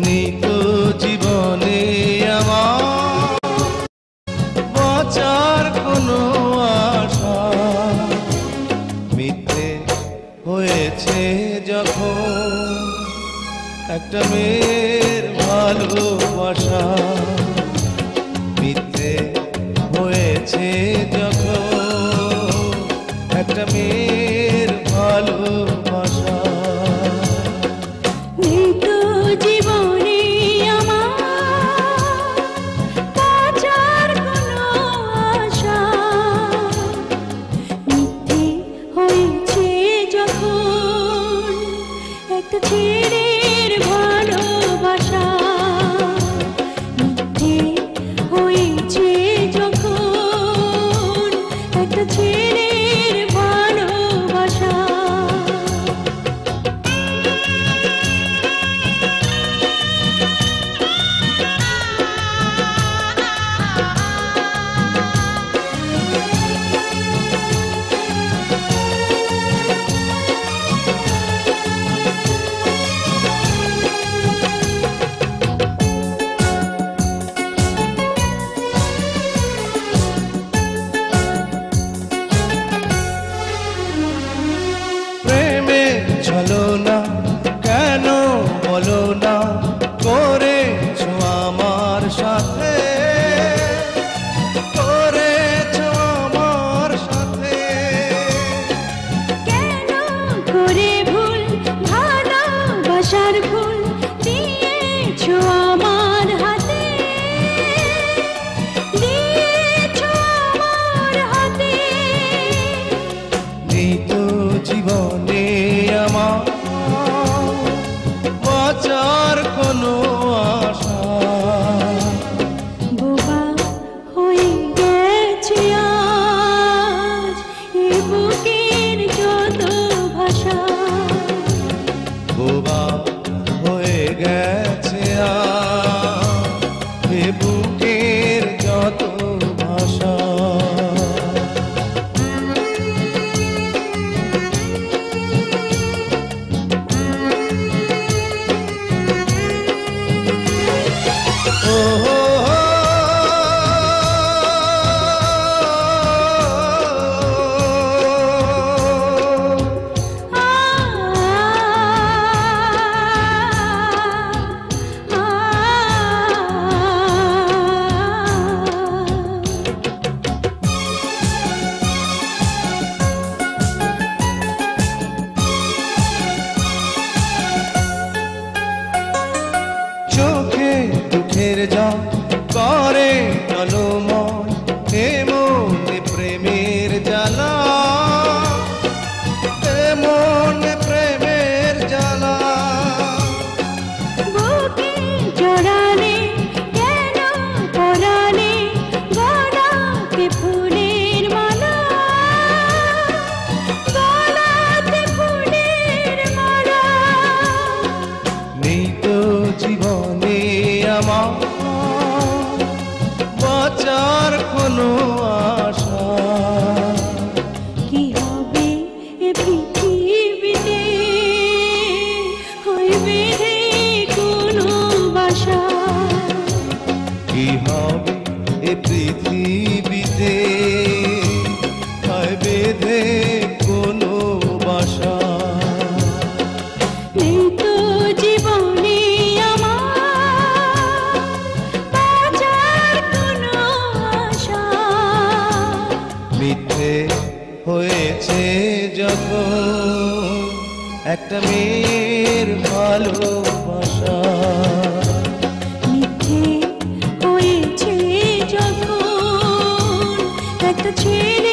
নিত জীবনে আমার বাঁচার কোনো আশা মিথ্যে হয়েছে যখন একটা মেয়ের ভালোবাসা মিথ্যে হয়েছে যখন একটা মেয়ের ভালোবাসা ছেড়ের ভালোবাসা মিথ্যে হয়েছে যখন একটা ছেড়ের ভালোবাসা চলো না কেন বলো না করেছো আমার সাথে করেছো আমার সাথে কেন করে ভুল ভালোবাসার ভুল দিয়েছো আমার হাতে দিয়েছো আমার হাতে নিত জীবনে আমার বাঁচার কোনো আশা বোবা হয়ে গেছে আজ এ বুকের যত ভাষা বোবা হয়ে গেছে আজ এ বুকের যত ভাষা চোখে দুঃখের জল করে টলমল এমন প্রেমের জ্বালা এমন প্রেমের জ্বালা বুকে জড়ালে কেন পরালে গলাতে ফুলের মালা গলাতে ফুলের মালা নিত জীবনে আমার বাঁচার কোনো আশা কি হবে এ পৃথিবীতে হয় বেঁধে কোনো বাসা কি হবে এ পৃথিবীতে হয় বেঁধে কোনো বাসা নেই তো জীবনে আমার বাঁচার কোনো আশা মিথ্যে হয়েছে যখন একটা মেয়ের ভালোবাসা মিথ্যে হয়েছে যখন একটা ছেড়ে